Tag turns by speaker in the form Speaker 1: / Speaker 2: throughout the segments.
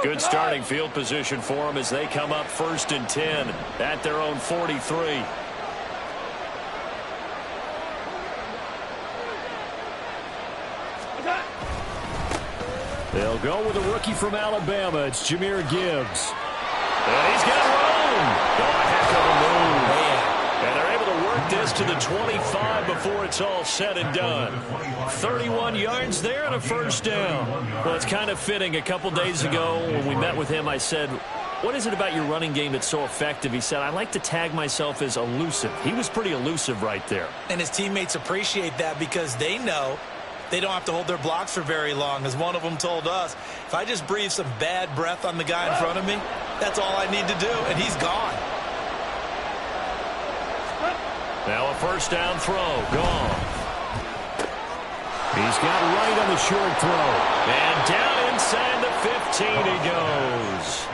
Speaker 1: Good starting field position for them as they come up 1st and 10 at their own 43. They'll go with a rookie from Alabama. It's Jahmyr Gibbs. And he's got room. Oh, a heck of a move. And they're able to work this to the 25 before it's all said and done. 31 yards there and a first down. Well, it's kind of fitting. A couple days ago when we met with him, I said, what is it about your running game that's so effective? He said, I like to tag myself as elusive. He was pretty elusive right there.
Speaker 2: And his teammates appreciate that because they know they don't have to hold their blocks for very long. As one of them told us, if I just breathe some bad breath on the guy in front of me, that's all I need to do, and he's gone.
Speaker 1: Now a first down throw. Gone. He's got right on the short throw. And down inside the 15 he goes.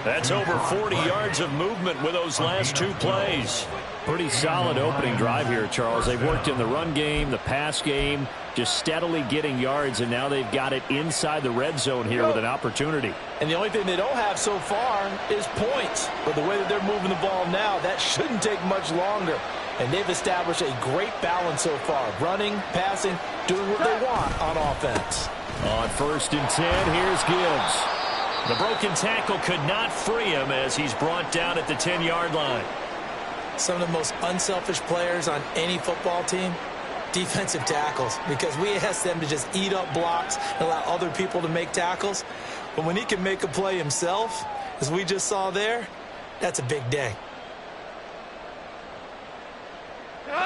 Speaker 1: That's over 40 yards of movement with those last 2 plays. Pretty solid opening drive here, Charles. They've worked in the run game, the pass game, just steadily getting yards, and now they've got it inside the red zone here with an opportunity.
Speaker 3: And the only thing they don't have so far is points. But the way that they're moving the ball now, that shouldn't take much longer. And they've established a great balance so far. Running, passing, doing what they want on offense.
Speaker 1: On 1st and 10, here's Gibbs. The broken tackle could not free him as he's brought down at the 10-yard line.
Speaker 2: Some of the most unselfish players on any football team, defensive tackles, because we ask them to just eat up blocks and allow other people to make tackles. But when he can make a play himself, as we just saw there, that's a big day.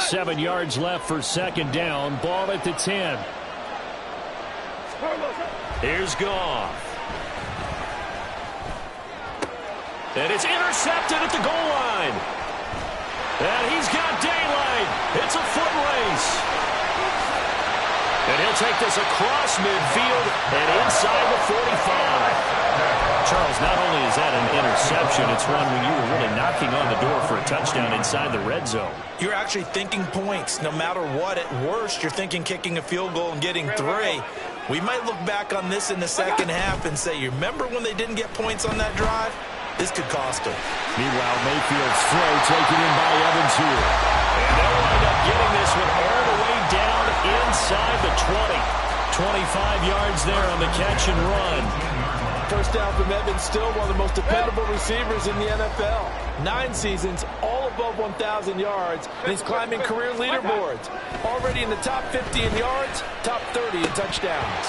Speaker 1: 7 yards left for 2nd down. Ball at the 10. Here's Goff. And it's intercepted at the goal line. And he's got daylight. It's a foot race. And he'll take this across midfield and inside the 45. Charles, not only is that an interception, it's one when you were really knocking on the door for a touchdown inside the red zone.
Speaker 2: You're actually thinking points no matter what. At worst, you're thinking kicking a field goal and getting 3. We might look back on this in the second half and say, you remember when they didn't get points on that drive? This could cost them.
Speaker 1: Meanwhile, Mayfield's throw taken in by Evans here. And they'll wind up getting this one all the way down inside the 20. 25 yards there on the catch and run.
Speaker 3: First down from Evans, still one of the most dependable receivers in the NFL. 9 seasons, all above 1,000 yards, and he's climbing career leaderboards. Already in the top 50 in yards, top 30 in touchdowns.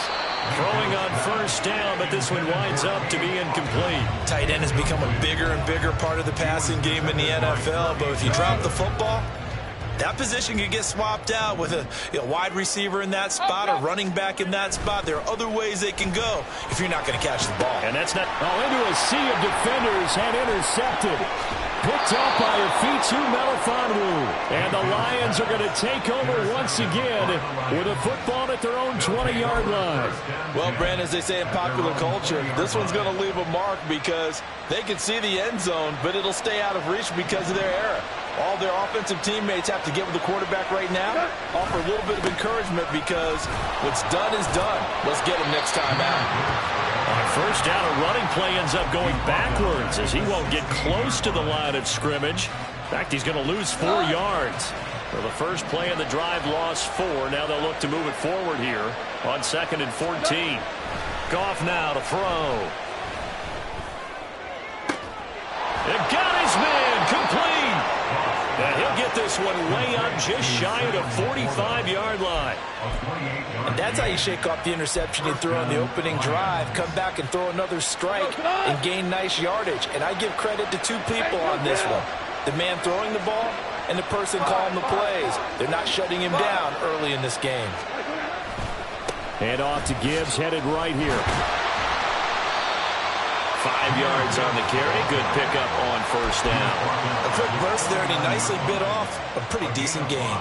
Speaker 1: Throwing on first down, but this one winds up to be incomplete.
Speaker 2: Tight end has become a bigger and bigger part of the passing game in the NFL, but if you drop the football, that position could get swapped out with a wide receiver in that spot, a running back in that spot. There are other ways they can go if you're not going to catch the ball.
Speaker 1: And that's not... into a sea of defenders and intercepted. Picked up by Afitu Melifonwu. And the Lions are going to take over once again with a football at their own 20-yard line.
Speaker 3: Well, Brandon, as they say in popular culture, this one's going to leave a mark because they can see the end zone, but it'll stay out of reach because of their error. All their offensive teammates have to get with the quarterback right now, offer a little bit of encouragement because what's done is done. Let's get them next time out.
Speaker 1: On first down, a running play ends up going backwards as he won't get close to the line of scrimmage. In fact, he's going to lose 4 yards. For the first play of the drive, lost 4. Now they'll look to move it forward here on 2nd and 14. Goff now to throw. It got his man complete. And he'll get this one way up just shy of the 45-yard line.
Speaker 2: And that's how you shake off the interception you threw on the opening drive. Come back and throw another strike and gain nice yardage. And I give credit to 2 people on this one. The man throwing the ball and the person calling the plays. They're not shutting him down early in this game.
Speaker 1: Hand off to Gibbs, headed right here. 5 yards on the carry. Good pickup on first down.
Speaker 2: A quick burst there, and he nicely bit off a pretty decent gain.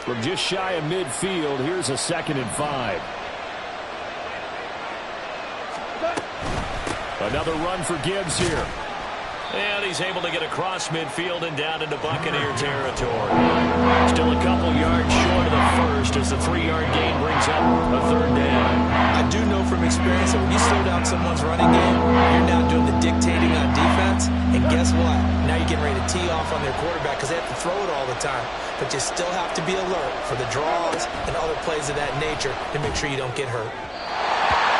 Speaker 1: From just shy of midfield, here's a 2nd and 5. Another run for Gibbs here. And he's able to get across midfield and down into Buccaneer territory. Still a couple yards short of the first as the 3-yard gain brings up a third down.
Speaker 2: I do know from experience that when you slow down someone's running game, you're now doing the dictating on defense. And guess what? Now you're getting ready to tee off on their quarterback because they have to throw it all the time. But you still have to be alert for the draws and other plays of that nature to make sure you don't get hurt.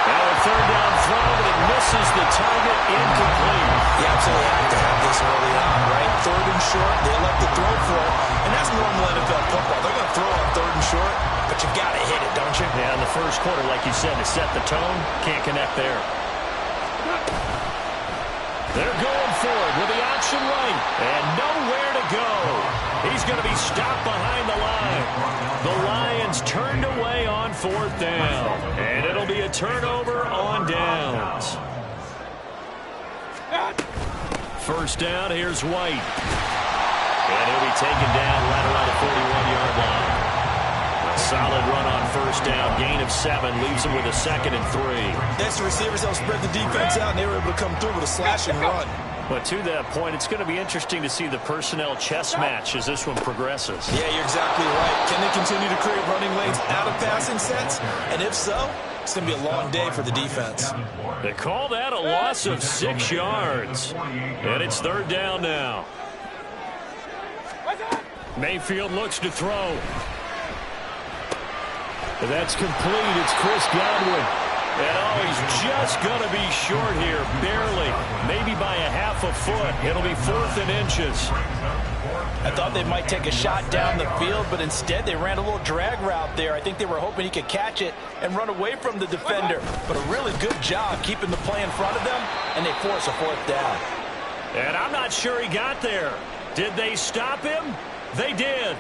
Speaker 1: Now a third down throw, but it misses the target, incomplete.
Speaker 2: You absolutely have to have this early on, right? Third and short, they elect to throw for it. And that's normal NFL football. They're going to throw on third and short, but you've got to hit it, don't you?
Speaker 1: Yeah, in the first quarter, like you said, to set the tone, can't connect there. They're going for it with the option right, and nowhere to go. He's going to be stopped behind the line. The Lions turned away on fourth down, and it'll be a turnover on downs. First down, here's White. And he'll be taken down right around the 41-yard line. A solid run on first down. Gain of 7 leaves him with a 2nd and 3.
Speaker 2: That's the receivers help spread the defense out, and they were able to come through with a slash and run.
Speaker 1: But to that point, it's going to be interesting to see the personnel chess match as this one progresses.
Speaker 2: Yeah, you're exactly right. Can they continue to create running lanes out of passing sets? And if so, it's going to be a long day for the defense.
Speaker 1: They call that a loss of 6 yards. And it's third down now. Mayfield looks to throw. That's complete. It's Chris Godwin. And oh, he's just going to be short here, barely. Maybe by a half a foot. It'll be 4th and inches.
Speaker 2: I thought they might take a shot down the field, but instead they ran a little drag route there. I think they were hoping he could catch it and run away from the defender. But a really good job keeping the play in front of them, and they force a 4th down.
Speaker 1: And I'm not sure he got there. Did they stop him? They did.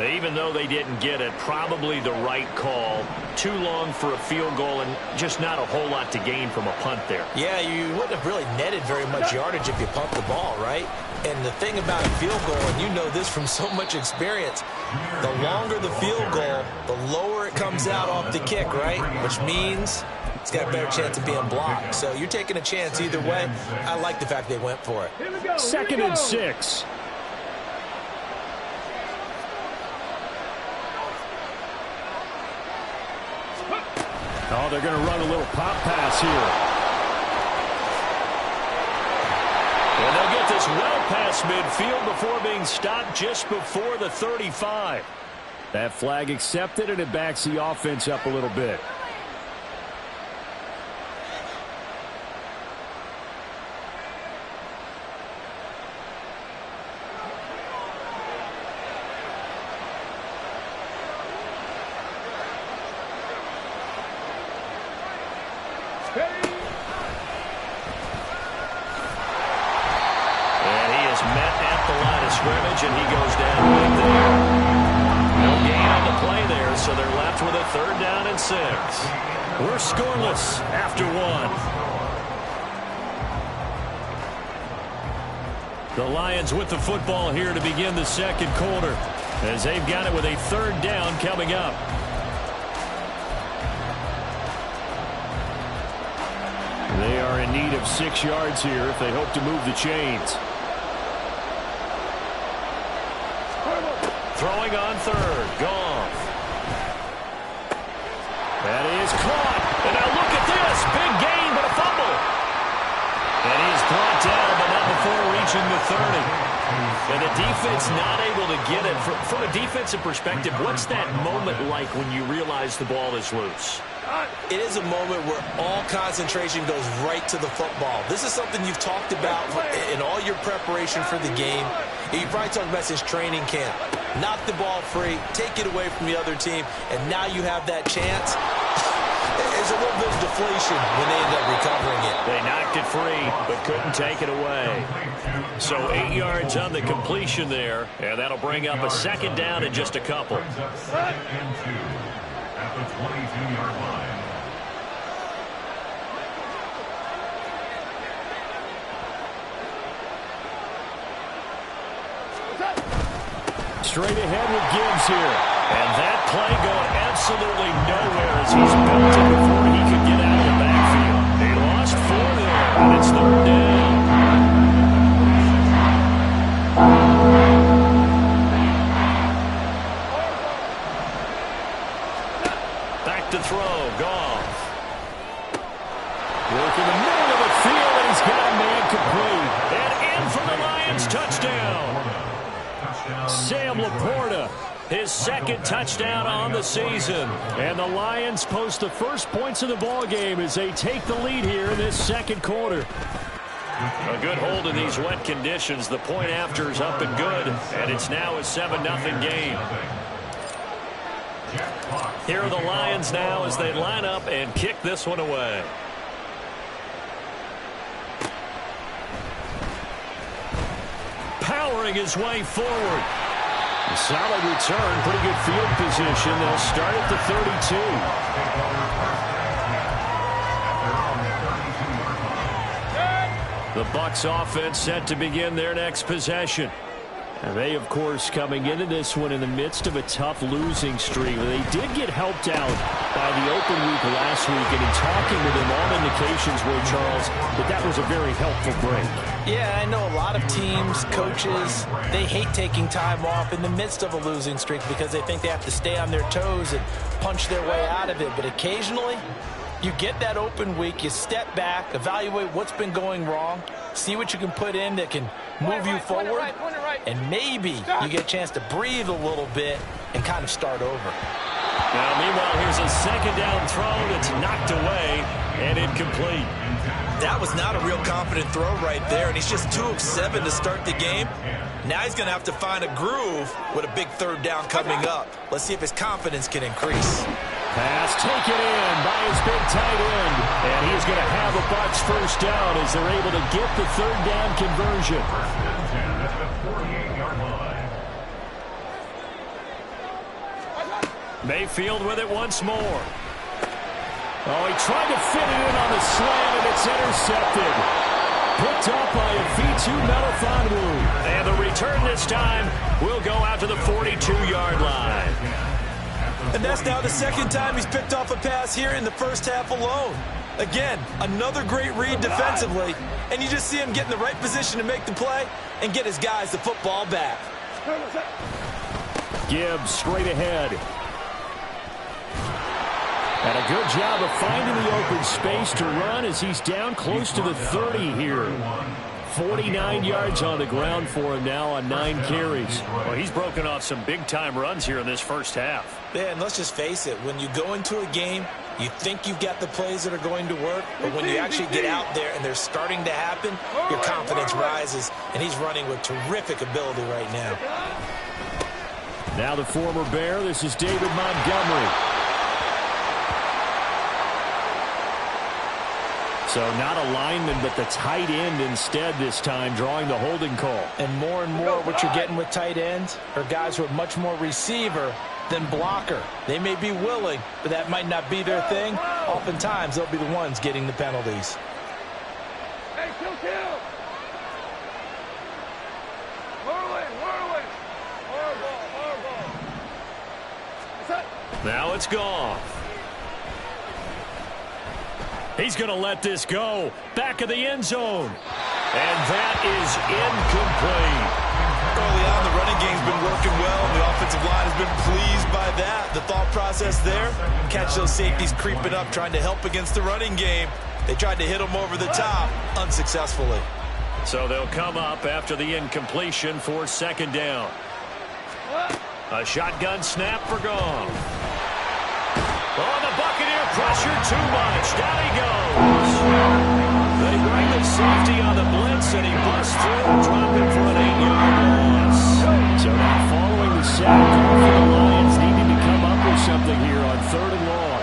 Speaker 1: Even though they didn't get it, probably the right call. Too long for a field goal and just not a whole lot to gain from a punt there.
Speaker 2: Yeah, you wouldn't have really netted very much yardage if you pumped the ball, right? And the thing about a field goal, and you know this from so much experience, the longer the field goal, the lower it comes out off the kick, right? Which means it's got a better chance of being blocked. So you're taking a chance either way. I like the fact they went for it.
Speaker 1: 2nd and 6. Oh, they're going to run a little pop pass here. And they'll get this well past midfield before being stopped just before the 35. That flag accepted, and it backs the offense up a little bit. And he goes down right there. No gain on the play there, so they're left with a 3rd down and 6. We're scoreless after 1. The Lions with the football here to begin the 2nd quarter, as they've got it with a 3rd down coming up. They are in need of 6 yards here if they hope to move the chains. Throwing on 3rd. Goff. That is caught. And now look at this. Big gain, but a fumble. And he is brought down, but not before reaching the 30. And the defense not able to get it. From a defensive perspective, what's that moment like when you realize the ball is loose?
Speaker 2: It is a moment where all concentration goes right to the football. This is something you've talked about in all your preparation for the game. You probably talked about since training camp. Knock the ball free, take it away from the other team, and now you have that chance. There's a little bit of deflation when they end up recovering it.
Speaker 1: They knocked it free, but couldn't take it away. So 8 yards on the completion there, and that'll bring up a 2nd down in just a couple.
Speaker 4: At the 22-yard line.
Speaker 1: Straight ahead with Gibbs here. And that play going absolutely nowhere as he's belted before he could get out of the backfield. They lost 4 there, and it's 3rd down. Sam Laporta, his second touchdown on the season. And the Lions post the first points of the ball game as they take the lead here in this second quarter. A good hold in these wet conditions. The point after is up and good, and it's now a 7-0 game. Here are the Lions now as they line up and kick this one away. Powering his way forward. A solid return, pretty good field position. They'll start at the 32. The Bucs offense set to begin their next possession. And they, of course, coming into this one in the midst of a tough losing streak. They did get helped out by the open week last week, and in talking with them, all indications were, Charles, that was a very helpful break.
Speaker 2: Yeah, I know a lot of teams, coaches, they hate taking time off in the midst of a losing streak because they think they have to stay on their toes and punch their way out of it. But occasionally, you get that open week, you step back, evaluate what's been going wrong, see what you can put in that can move you forward, and maybe you get a chance to breathe a little bit and kind of start over.
Speaker 1: Now, meanwhile, here's a second down throw that's knocked away and incomplete.
Speaker 2: That was not a real confident throw right there, and he's just 2 of 7 to start the game. Now he's going to have to find a groove with a big third down coming up. Let's see if his confidence can increase.
Speaker 1: Pass taken in by his big tight end, and he's going to have a Bucs first down as they're able to get the third down conversion. Mayfield with it once more. Oh, he tried to fit it in on the slant, and it's intercepted. Picked up by a V2 Melifonwu. And the return this time will go out to the 42-yard line.
Speaker 2: And that's now the second time he's picked off a pass here in the first half alone. Again, another great read defensively, and you just see him get in the right position to make the play and get his guys the football back.
Speaker 1: Gibbs straight ahead. And a good job of finding the open space to run as he's down close to the 30 here. 49 yards on the ground for him now on 9 carries. Well, he's broken off some big-time runs here in this first half.
Speaker 2: Yeah, and let's just face it, when you go into a game, you think you've got the plays that are going to work, but when you actually get out there and they're starting to happen, your confidence rises, and he's running with terrific ability right now.
Speaker 1: Now the former Bear, this is David Montgomery. So not a lineman, but the tight end instead this time, drawing the holding call.
Speaker 2: And more what you're getting with tight ends are guys who are much more receiver than blocker. They may be willing, but that might not be their thing. Oftentimes, they'll be the ones getting the penalties.
Speaker 5: Hey, kill. Whirling. Horrible.
Speaker 1: Now it's gone. He's going to let this go. Back of the end zone. And that is incomplete.
Speaker 3: Early on, the running game's been working well, and the offensive line has been pleased by that. The thought process there, catch those safeties creeping up, trying to help against the running game. They tried to hit them over the top, unsuccessfully.
Speaker 1: So they'll come up after the incompletion for second down. A shotgun snap for Gong. Oh, the Buccaneer pressure too much. Down he goes. They bring the safety on the blitz, and he busts through, dropping for an 8-yard loss. So now following the sack, the Lions needing to come up with something here on 3rd and long.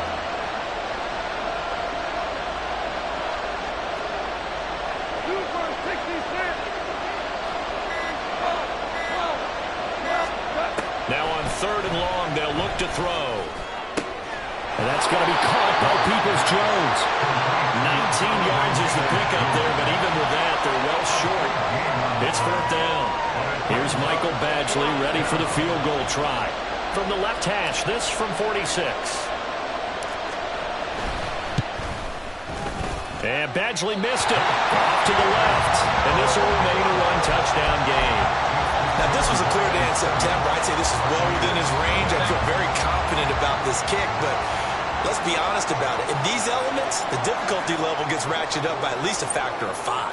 Speaker 1: Now on 3rd and long, they'll look to throw. And that's going to be caught by Peoples-Jones. 19 yards is the pickup there, but even with that, they're well short. It's 4th down. Here's Michael Badgley ready for the field goal try. From the left hash, this from 46. And Badgley missed it. Off to the left. And this will remain a one-touchdown game.
Speaker 2: Now, this was a clear day in September. I'd say this is well within his range. I feel very confident about this kick, but let's be honest about it. In these elements, the difficulty level gets ratcheted up by at least a factor of 5.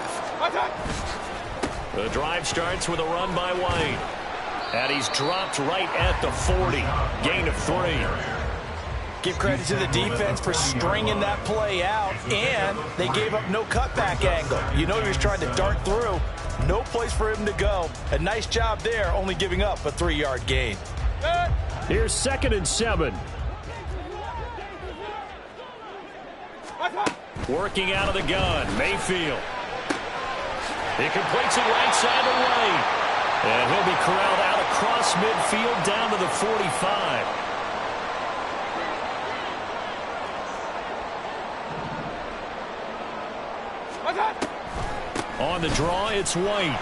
Speaker 1: The drive starts with a run by White. And he's dropped right at the 40. Gain of 3.
Speaker 2: Give credit to the defense for stringing that play out, and they gave up no cutback angle. You know he was trying to dart through. No place for him to go. A nice job there, only giving up a 3-yard gain.
Speaker 1: Here's 2nd and 7. Working out of the gun, Mayfield. He completes it right side of the lane. And he'll be corralled out across midfield down to the 45. On the draw, it's White.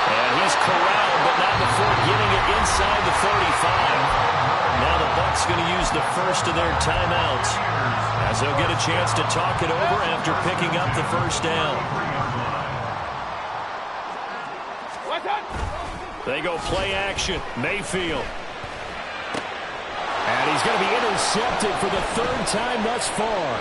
Speaker 1: And he's corralled, but not before getting it inside the 35. Now the Bucs going to use the first of their timeouts, as they'll get a chance to talk it over after picking up the first down. They go play action. Mayfield. And he's going to be intercepted for the 3rd time thus far.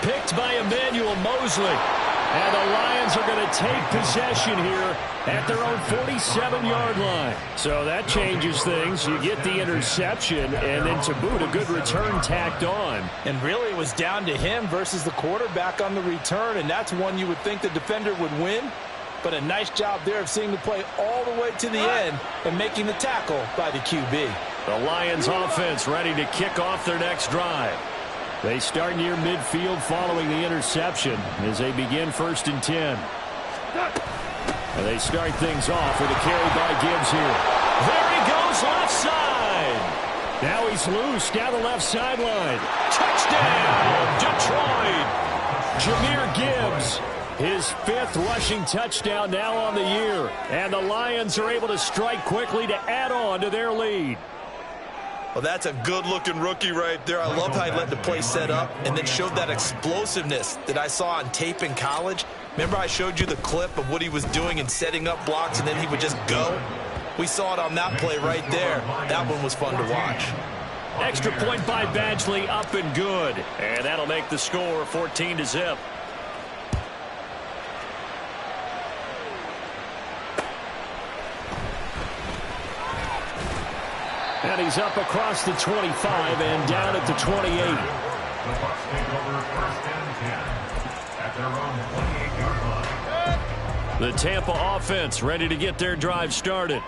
Speaker 1: Picked by Emmanuel Mosley. And the Lions are going to take possession here at their own 47-yard line. So that changes things. You get the interception, and then to boot, a good return tacked on.
Speaker 2: And really it was down to him versus the quarterback on the return, and that's one you would think the defender would win. But a nice job there of seeing the play all the way to the end and making the tackle by the QB.
Speaker 1: The Lions offense ready to kick off their next drive. They start near midfield following the interception as they begin 1st and 10. And they start things off with a carry by Gibbs here. There he goes, left side. Now he's loose down the left sideline. Touchdown, Detroit. Jahmyr Gibbs, his 5th rushing touchdown now on the year. And the Lions are able to strike quickly to add on to their lead.
Speaker 3: Well, that's a good-looking rookie right there. I love how he let the play set up and then showed that explosiveness that I saw on tape in college. Remember I showed you the clip of what he was doing and setting up blocks, and then he would just go? We saw it on that play right there. That one was fun to watch.
Speaker 1: Extra point by Badgley, up and good. And that'll make the score 14-0. And he's up across the 25 and down at the 28.
Speaker 4: The Bucs take over 1st and 10 at their own 28-yard line.
Speaker 1: The Tampa offense ready to get their drive started.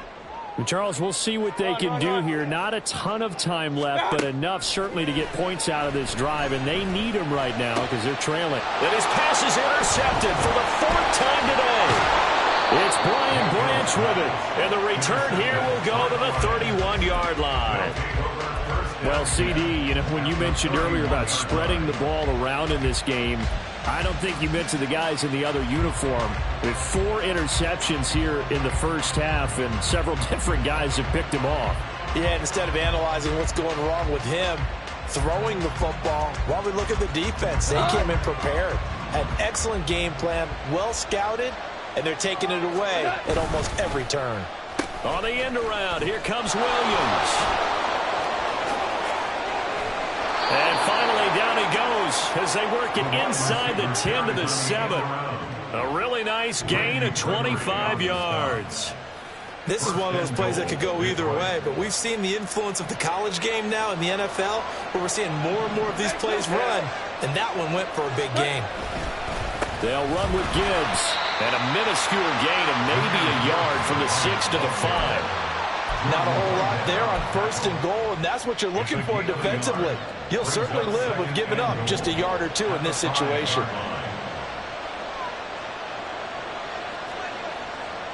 Speaker 1: And Charles, we'll see what they can do here. Not a ton of time left, but enough certainly to get points out of this drive, and they need them right now because they're trailing. And his pass is intercepted for the 4th time today. It's Brian Branch with it, and the return here will go to the 31-yard line. Well, CD, when you mentioned earlier about spreading the ball around in this game, I don't think you meant to the guys in the other uniform. With 4 interceptions here in the first half, and several different guys have picked him off.
Speaker 2: Yeah, instead of analyzing what's going wrong with him, throwing the football, while we look at the defense, they came in prepared. Had excellent game plan, well scouted, and they're taking it away at almost every turn.
Speaker 1: On the end around, here comes Williams. And finally, down he goes as they work it inside the 10 to the 7. A really nice gain of 25 yards.
Speaker 2: This is one of those plays that could go either way, but we've seen the influence of the college game now in the NFL, where we're seeing more and more of these plays run, and that one went for a big gain.
Speaker 1: They'll run with Gibbs, and a minuscule gain of maybe a yard from the 6 to the 5.
Speaker 2: Not a whole lot there on 1st and goal, and that's what you're looking for defensively. You'll certainly live with giving up just a yard or 2 in this situation.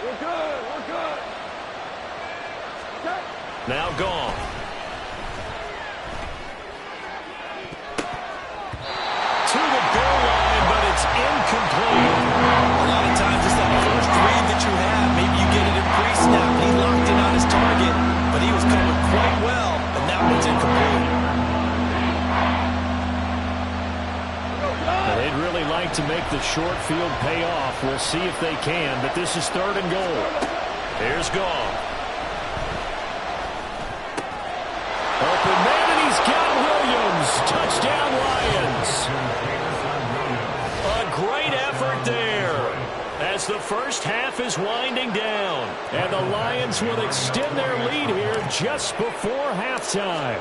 Speaker 5: We're good. We're good. Okay.
Speaker 1: Now gone. To the goal line, but it's incomplete.
Speaker 2: A lot of times it's that first read that you have. Maybe you get it in pre-snap. He locked in on his target, but he was covered quite well, and that one's incomplete.
Speaker 1: They'd really like to make the short field pay off. We'll see if they can, but this is 3rd and goal. Here's Goff. Open man, and he's got Williams. Touchdown, Lions. A great effort there as the first half is winding down. And the Lions will extend their lead here just before halftime.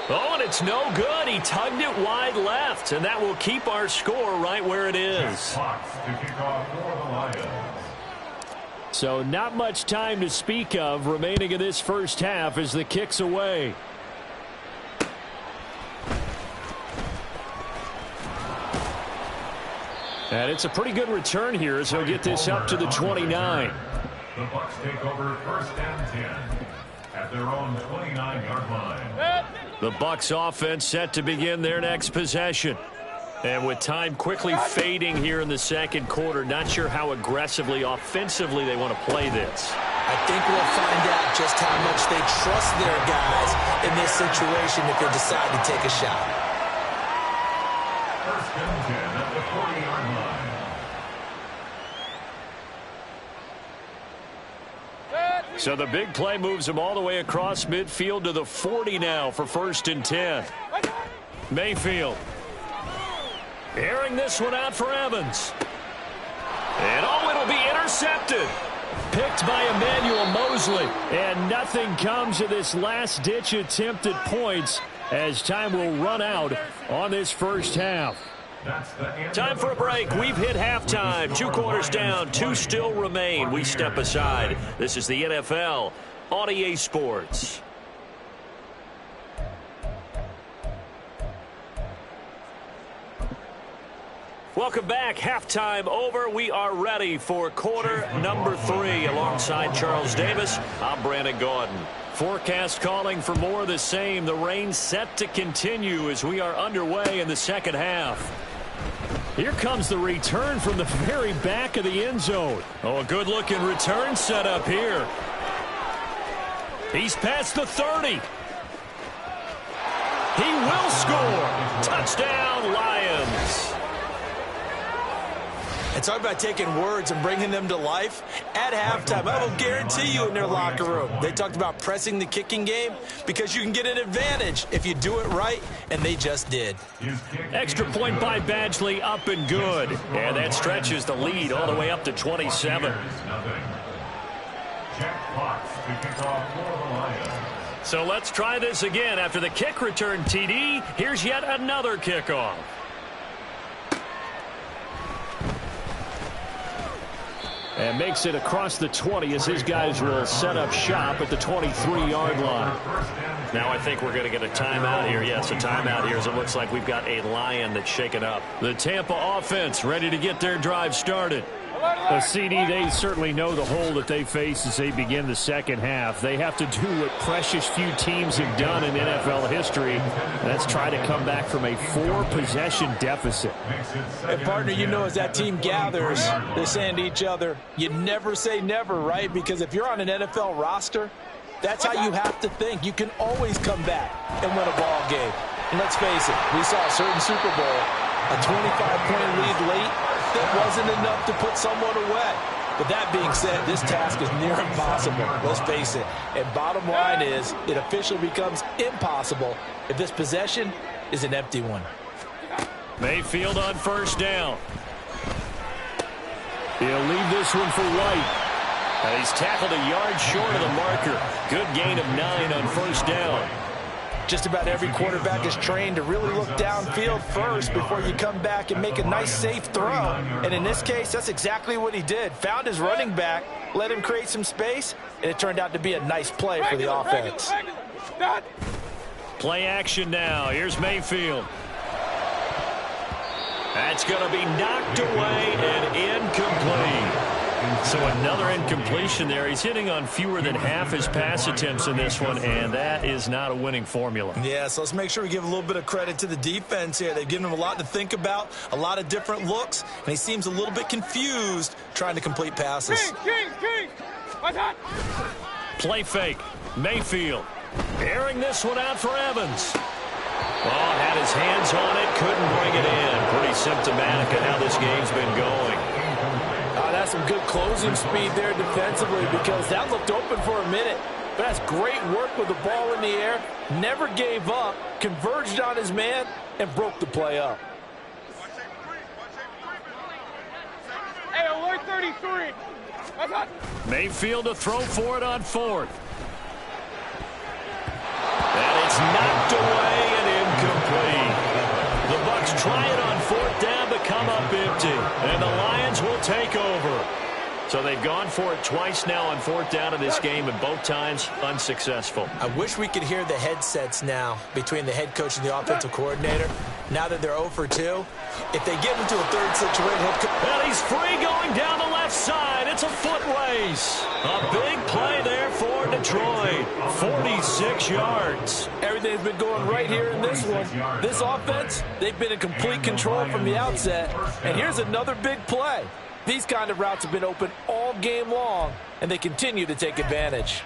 Speaker 1: Oh, and it's no good. He tugged it wide left, and that will keep our score right where it is. So not much time to speak of remaining in this first half as the kick's away. And it's a pretty good return here as he'll get this up to the 29.
Speaker 4: The Bucs take over first and 10 at their own 29-yard line.
Speaker 1: The Bucs offense set to begin their next possession. And with time quickly fading here in the second quarter, not sure how aggressively, offensively they want to play this.
Speaker 2: I think we'll find out just how much they trust their guys in this situation if they decide to take a shot.
Speaker 4: First and 10 at the 40-yard line.
Speaker 1: So the big play moves them all the way across midfield to the 40 now for first and 10. Mayfield. Airing this one out for Evans. And oh, it'll be intercepted. Picked by Emmanuel Mosley. And nothing comes of this last-ditch attempt at points as time will run out on this first half. Time for a break. We've hit halftime. 2 quarters down. 2 still remain. We step aside. This is the NFL on EA Sports. Welcome back. Halftime over. We are ready for quarter number 3. Alongside Charles Davis, I'm Brandon Gaudin. Forecast calling for more of the same. The rain set to continue as we are underway in the second half. Here comes the return from the very back of the end zone. Oh, a good-looking return set up here. He's past the 30. He will score. Touchdown, Lions.
Speaker 2: And talk about taking words and bringing them to life. At halftime, I will guarantee you in their locker room, they talked about pressing the kicking game because you can get an advantage if you do it right, and they just did.
Speaker 1: Extra point by Badgley, up and good. And that stretches the lead all the way up to 27. So let's try this again. After the kick return TD, here's yet another kickoff. And makes it across the 20 as his guys will set up shop at the 23-yard line. Now I think we're going to get a timeout here. Yes, a timeout here as it looks like we've got a Lion that's shaken up. The Tampa offense ready to get their drive started.
Speaker 5: A CD, they certainly know the hole that they face as they begin the second half. They have to do what precious few teams have done in NFL history. That's try to come back from a 4-possession deficit.
Speaker 2: And partner, you know, as that team gathers, they're saying to each other, you never say never, right? Because if you're on an NFL roster, that's how you have to think. You can always come back and win a ball game. And let's face it, we saw a certain Super Bowl, a 25-point lead late. That wasn't enough to put someone away. But that being said, this task is near impossible. Let's face it. And bottom line is, it officially becomes impossible if this possession is an empty one.
Speaker 1: Mayfield on first down.
Speaker 5: He'll leave this one for White.
Speaker 1: And he's tackled a yard short of the marker. Good gain of 9 on first down.
Speaker 2: Just about every quarterback is trained to really look downfield first before you come back and make a nice, safe throw. And in this case, that's exactly what he did. Found his running back, let him create some space, and it turned out to be a nice play for the offense.
Speaker 1: Play action now. Here's Mayfield. That's going to be knocked away and incomplete. So another incompletion there. He's hitting on fewer than half his pass attempts in this one, and that is not a winning formula.
Speaker 2: Yeah, so let's make sure we give a little bit of credit to the defense here. They've given him a lot to think about, a lot of different looks, and he seems a little bit confused trying to complete passes.
Speaker 1: Play fake. Mayfield airing this one out for Evans. Oh, had his hands on it, couldn't bring it in. Pretty symptomatic of how this game's been going.
Speaker 2: That's some good closing speed there defensively because that looked open for a minute. But that's great work with the ball in the air. Never gave up, converged on his man, and broke the play up.
Speaker 5: Mayfield to throw for it on fourth. And it's knocked away and incomplete. The Bucs try it on fourth down but come up empty. And the Lions will take over. So they've gone for it twice now on fourth down in this game, and both times unsuccessful.
Speaker 2: I wish we could hear the headsets now between the head coach and the offensive coordinator. Now that they're 0 for 2, if they get into a third situation,
Speaker 5: and he's free going down the left side. It's a foot race. A big play there for Detroit. 46 yards.
Speaker 2: Everything's been going right here in this one. This offense, they've been in complete control from the outset. And here's another big play. These kind of routes have been open all game long, and they continue to take advantage.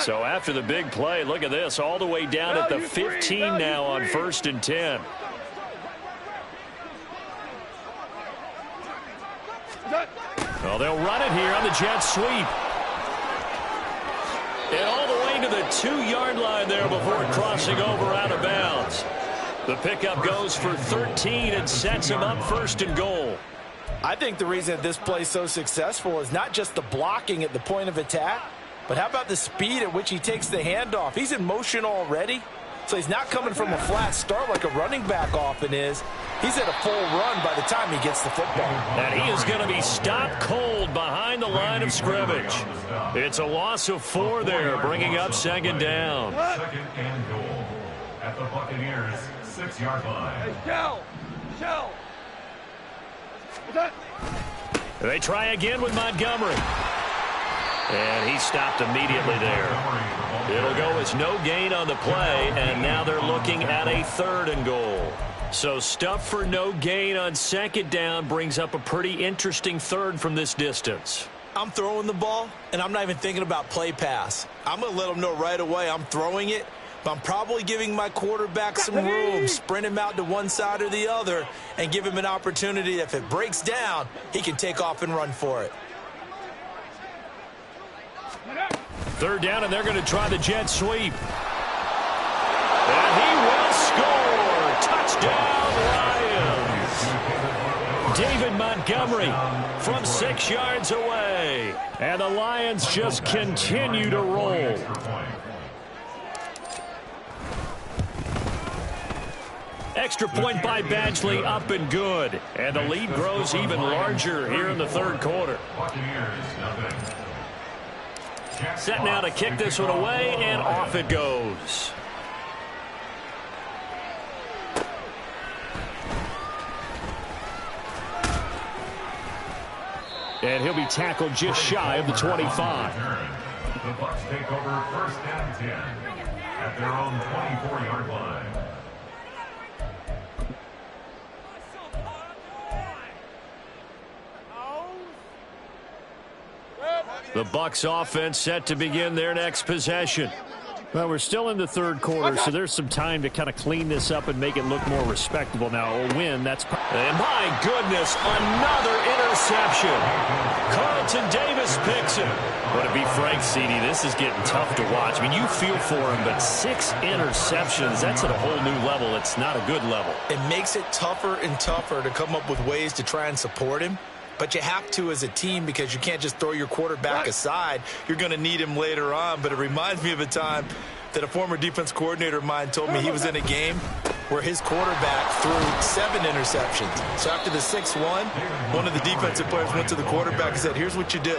Speaker 5: So after the big play, look at this, all the way down at the 15 now on 1st and 10. Well, they'll run it here on the jet sweep. And all the way to the 2-yard line there before crossing over out of bounds. The pickup goes for 13 and sets him up 1st and goal.
Speaker 2: I think the reason that this play is so successful is not just the blocking at the point of attack, but how about the speed at which he takes the handoff? He's in motion already, so he's not coming from a flat start like a running back often is. He's at a full run by the time he gets the football.
Speaker 5: And he is going to be stopped cold behind the line of scrimmage. It's a loss of 4 there, bringing up 2nd down.
Speaker 4: 2nd and goal at the Buccaneers' 6-yard line.
Speaker 5: They try again with Montgomery. And he stopped immediately there. It'll go as no gain on the play, and now they're looking at a 3rd and goal. So stuff for no gain on 2nd down brings up a pretty interesting 3rd from this distance.
Speaker 2: I'm throwing the ball, and I'm not even thinking about play pass. I'm going to let them know right away I'm throwing it, but I'm probably giving my quarterback some room, sprint him out to one side or the other, and give him an opportunity. If it breaks down, he can take off and run for it.
Speaker 5: 3rd down, and they're going to try the jet sweep. And he will score. Touchdown, Lions. David Montgomery from 6 yards away. And the Lions just continue to roll. Extra point by Badgley, up and good. And the lead grows even larger here in the 3rd quarter. Set now to kick this one away, and off it goes. And he'll be tackled just shy of the 25.
Speaker 4: The Bucs take over 1st and 10 at their own 24-yard line.
Speaker 5: The Bucs offense set to begin their next possession. Well, we're still in the 3rd quarter, so there's some time to kind of clean this up and make it look more respectable now. A win, that's... And my goodness, another interception. Carlton Davis picks it. But to be frank, CD, this is getting tough to watch. I mean, you feel for him, but 6 interceptions, that's at a whole new level. It's not a good level.
Speaker 2: It makes it tougher and tougher to come up with ways to try and support him. But you have to as a team because you can't just throw your quarterback aside. You're going to need him later on. But it reminds me of a time that a former defense coordinator of mine told me he was in a game where his quarterback threw 7 interceptions. So after the 6-1, one of the defensive players went to the quarterback and said, here's what you do.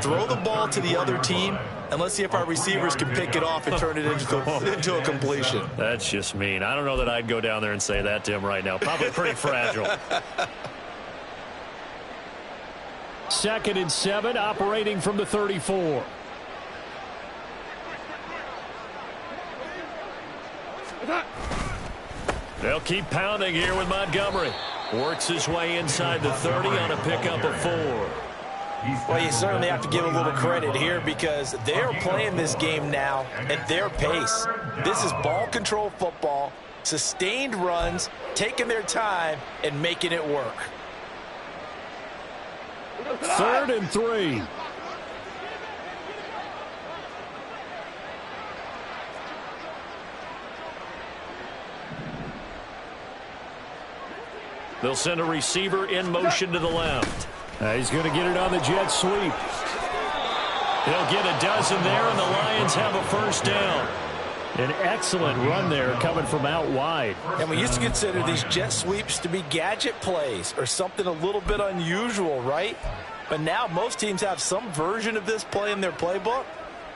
Speaker 2: Throw the ball to the other team, and let's see if our receivers can pick it off and turn it into a completion.
Speaker 5: That's just mean. I don't know that I'd go down there and say that to him right now. Probably pretty fragile. 2nd and 7, operating from the 34. They'll keep pounding here with Montgomery. Works his way inside the 30 on a pickup of 4.
Speaker 2: Well, you certainly have to give a little credit here because they're playing this game now at their pace. This is ball control football, sustained runs, taking their time, and making it work.
Speaker 5: 3rd and 3.
Speaker 1: They'll send a receiver in motion to the left.
Speaker 5: He's going to get it on the jet sweep.
Speaker 1: He'll get a dozen there, and the Lions have a first down.
Speaker 5: An excellent run there coming from out wide.
Speaker 2: And we used to consider these jet sweeps to be gadget plays or something a little bit unusual, right? But now most teams have some version of this play in their playbook.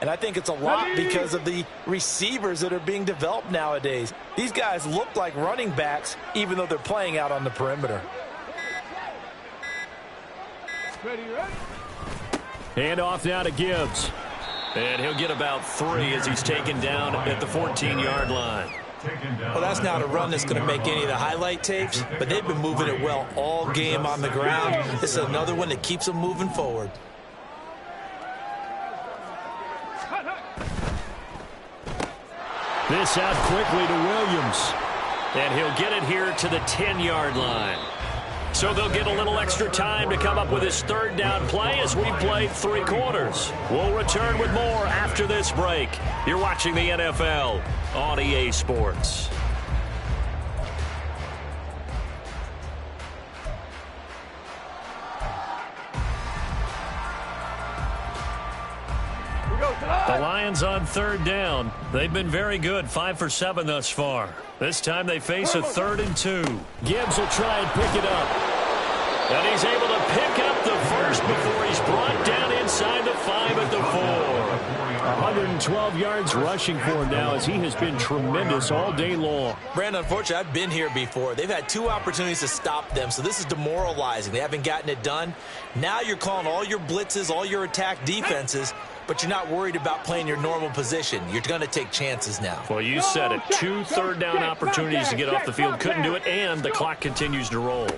Speaker 2: And I think it's a lot because of the receivers that are being developed nowadays. These guys look like running backs even though they're playing out on the perimeter.
Speaker 5: Hand off now to Gibbs.
Speaker 1: And he'll get about 3 as he's taken down at the 14-yard line.
Speaker 2: Well, that's not a run that's going to make any of the highlight tapes, but they've been moving it well all game on the ground. This is another one that keeps them moving forward.
Speaker 5: This out quickly to Williams.
Speaker 1: And he'll get it here to the 10-yard line. So they'll get a little extra time to come up with his third down play as we played 3 quarters. We'll return with more after this break. You're watching the NFL on EA Sports. The Lions on third down. They've been very good, 5 for 7 thus far. This time they face a 3rd and 2.
Speaker 5: Gibbs will try and pick it up.
Speaker 1: And he's able to pick up the first before he's brought down inside the 5 at the 4.
Speaker 5: 112 yards rushing for him now as he has been tremendous all day long.
Speaker 2: Brandon, unfortunately, I've been here before. They've had 2 opportunities to stop them, so this is demoralizing. They haven't gotten it done. Now you're calling all your blitzes, all your attack defenses, but you're not worried about playing your normal position. You're going to take chances now.
Speaker 1: Well, you said it. 2 third-down opportunities to get off the field. Couldn't do it, and the clock continues to roll.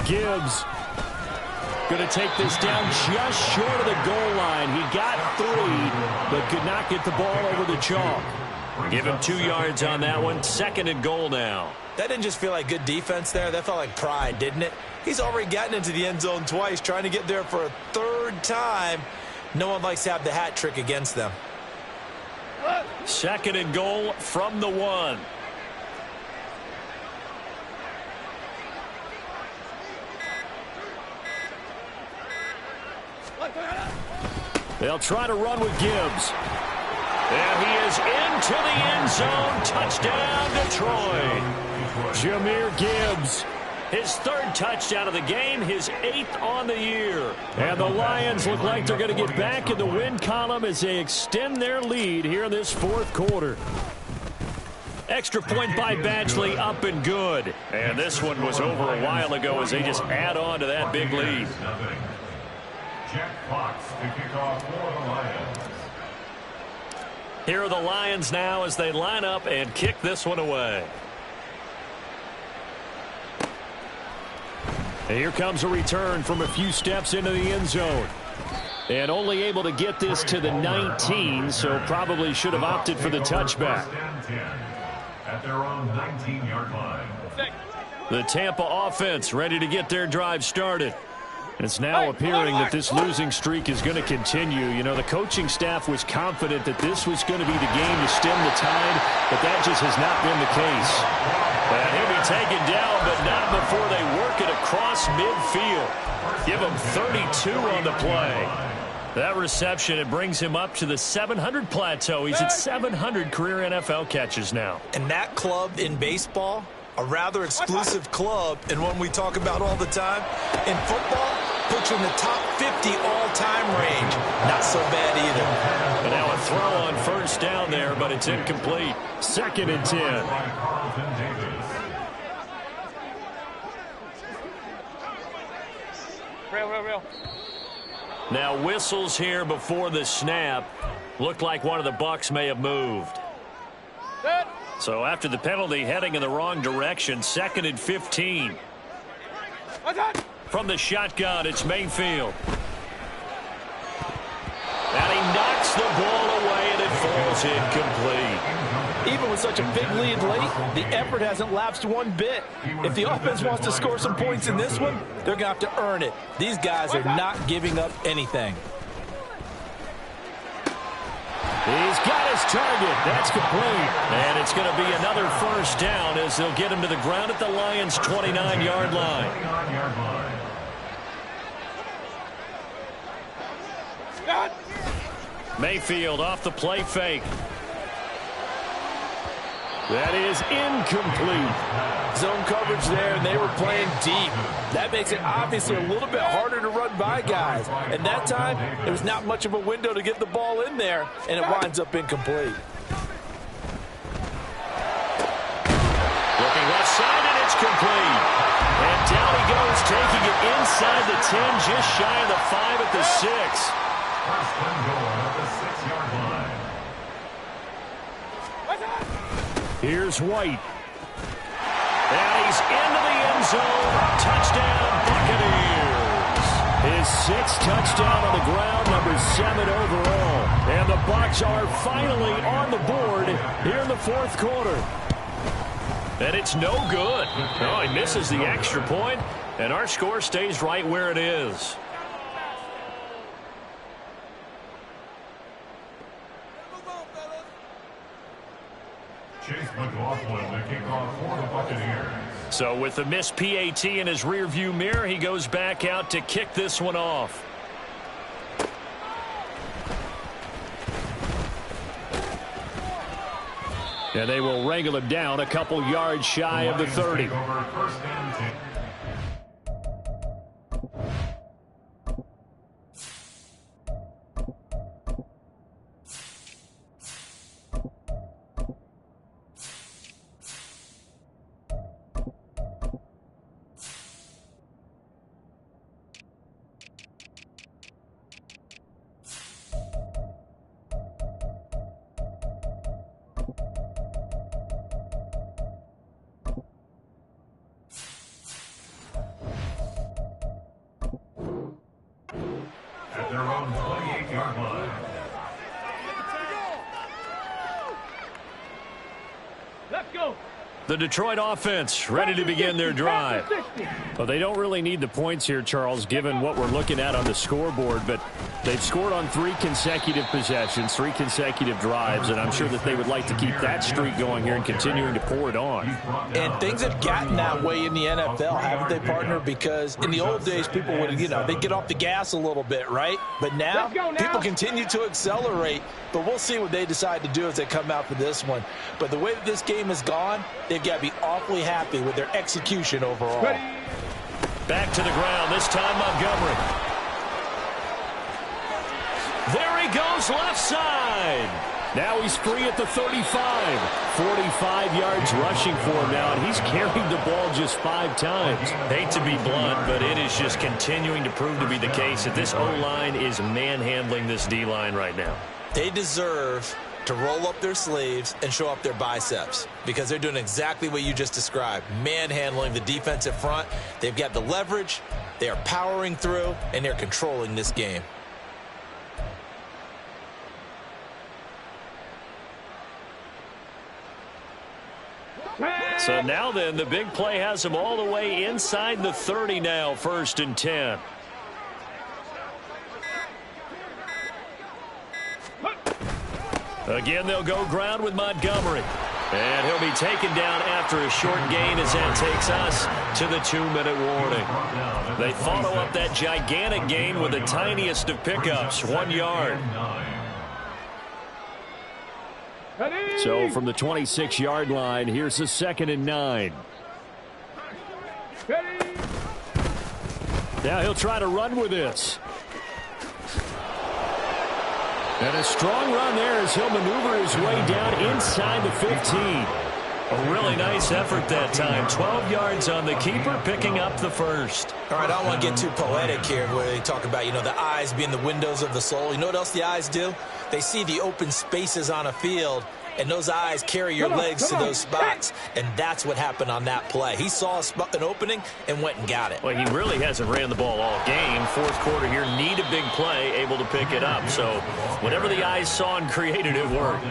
Speaker 5: Gibbs going to take this down just short of the goal line. He got 3, but could not get the ball over the chalk.
Speaker 1: Give him 2 yards on that one. 2nd and goal now.
Speaker 2: That didn't just feel like good defense there. That felt like pride, didn't it? He's already gotten into the end zone twice, trying to get there for a 3rd time. No one likes to have the hat trick against them.
Speaker 1: 2nd and goal from the 1.
Speaker 5: They'll try to run with Gibbs.
Speaker 1: And he is into the end zone. Touchdown, Detroit.
Speaker 5: Jahmyr Gibbs.
Speaker 1: His 3rd touchdown of the game, his 8th on the year.
Speaker 5: And the Lions look like they're going to get back in the win column as they extend their lead here in this 4th quarter.
Speaker 1: Extra point by Badgley, up and good. And this one was over a while ago as they just add on to that big lead.
Speaker 4: Jack Fox to kick off for the Lions.
Speaker 1: Here are the Lions now as they line up and kick this one away.
Speaker 5: And here comes a return from a few steps into the end zone. And only able to get this to the 19, so probably should have opted for the touchback.
Speaker 4: At their own 19-yard line.
Speaker 1: The Tampa offense ready to get their drive started.
Speaker 5: It's now appearing that this losing streak is going to continue. You know, the coaching staff was confident that this was going to be the game to stem the tide, but that just has not been the case.
Speaker 1: And he'll be taken down, but not before they work it across midfield. Give him 32 on the play. That reception, it brings him up to the 700 plateau. He's at 700 career NFL catches now.
Speaker 2: And that club in baseball, a rather exclusive club and one we talk about all the time. In football, puts you in the top 50 all-time range. Not so bad either.
Speaker 1: And now a throw on first down there, but it's incomplete.
Speaker 5: 2nd and 10.
Speaker 6: Real.
Speaker 1: Now whistles here before the snap. Looked like one of the Bucs may have moved. So after the penalty, heading in the wrong direction, 2nd and 15. From the shotgun, it's Mayfield. And he knocks the ball away, and it falls incomplete.
Speaker 2: Even with such a big lead late, the effort hasn't lapsed one bit. If the offense wants to score some points in this one, they're going to have to earn it. These guys are not giving up anything.
Speaker 5: He's got his target. That's complete.
Speaker 1: And it's going to be another first down as they'll get him to the ground at the Lions' 29-yard line.
Speaker 4: 29-yard line.
Speaker 1: Mayfield off the play fake.
Speaker 5: That is incomplete.
Speaker 2: Zone coverage there, and they were playing deep. That makes it obviously a little bit harder to run by guys. And that time, there was not much of a window to get the ball in there, and it winds up incomplete.
Speaker 1: Looking left side, and it's complete. And down he goes, taking it inside the 10, just shy of the 5 at the 6.
Speaker 4: First and goal at the 6-yard line.
Speaker 5: Here's White.
Speaker 1: And he's into the end zone. Touchdown, Buccaneers.
Speaker 5: His 6th touchdown on the ground, number 7 overall. And the Bucs are finally on the board here in the 4th quarter.
Speaker 1: And it's no good. Oh, he misses the extra point, and our score stays right where it is.
Speaker 4: Chase McLaughlin, the kickoff for the Buccaneers.
Speaker 1: So with the missed PAT in his rearview mirror, he goes back out to kick this one off.
Speaker 5: And they will wrangle him down a couple yards shy of the 30.
Speaker 4: First and 10. At their own 28-yard line.
Speaker 6: Let's go.
Speaker 1: The Detroit offense ready to begin their drive.
Speaker 5: Well, they don't really need the points here, Charles, given what we're looking at on the scoreboard, but they've scored on 3 consecutive possessions, 3 consecutive drives, and I'm sure that they would like to keep that streak going here and continuing to pour it on.
Speaker 2: And things have gotten that way in the NFL, haven't they, partner? Because in the old days, people would, they'd get off the gas a little bit, right? But now, people continue to accelerate, but we'll see what they decide to do as they come out for this one. But the way that this game has gone, they've got to be awfully happy with their execution overall.
Speaker 1: Back to the ground, this time Montgomery. There he goes, left side.
Speaker 5: Now he's free at the 35. 45 yards rushing for him now, and he's carried the ball just 5 times.
Speaker 1: Hate to be blunt, but it is just continuing to prove to be the case that this O-line is manhandling this D-line right now.
Speaker 2: They deserve to roll up their sleeves and show up their biceps because they're doing exactly what you just described, manhandling the defensive front. They've got the leverage, they are powering through, and they're controlling this game.
Speaker 1: So now then, the big play has them all the way inside the 30 now, 1st and 10. Again, they'll go ground with Montgomery. And he'll be taken down after a short gain as that takes us to the 2-minute warning. They follow up that gigantic gain with the tiniest of pickups, 1 yard.
Speaker 5: So from the 26-yard line, here's a 2nd and 9. Now he'll try to run with this. And a strong run there as he'll maneuver his way down inside the 15.
Speaker 1: A really nice effort that time. 12 yards on the keeper, picking up the 1st.
Speaker 2: All right, I don't want to get too poetic here where they talk about, the eyes being the windows of the soul. You know what else the eyes do? They see the open spaces on a field, and those eyes carry your legs to those spots, and that's what happened on that play. He saw an opening and went and got it.
Speaker 1: Well, he really hasn't ran the ball all game. 4th quarter here, need a big play, able to pick it up. So whatever the eyes saw and created, it worked.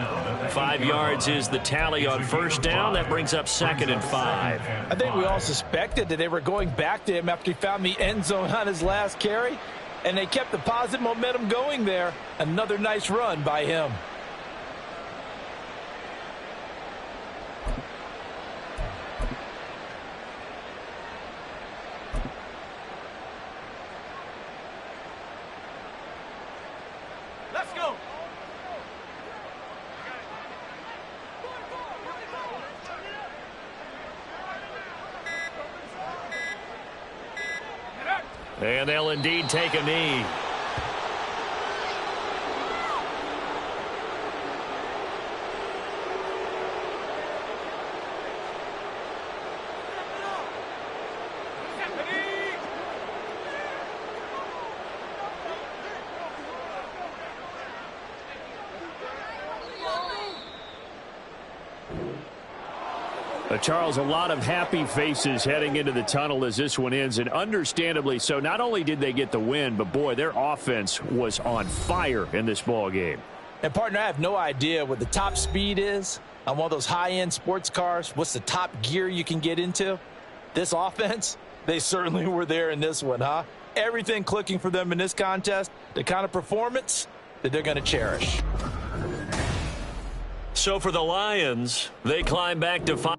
Speaker 1: 5 yards is the tally on 1st down. That brings up 2nd and 5.
Speaker 2: I think we all suspected that they were going back to him after he found the end zone on his last carry, and they kept the positive momentum going there. Another nice run by him.
Speaker 1: And they'll indeed take a knee.
Speaker 5: Charles, a lot of happy faces heading into the tunnel as this one ends, and understandably so. Not only did they get the win, but, boy, their offense was on fire in this ball game.
Speaker 2: And, partner, I have no idea what the top speed is on one of those high-end sports cars. What's the top gear you can get into? This offense, they certainly were there in this one, huh? Everything clicking for them in this contest, the kind of performance that they're going to cherish.
Speaker 1: So for the Lions, they climb back to 5.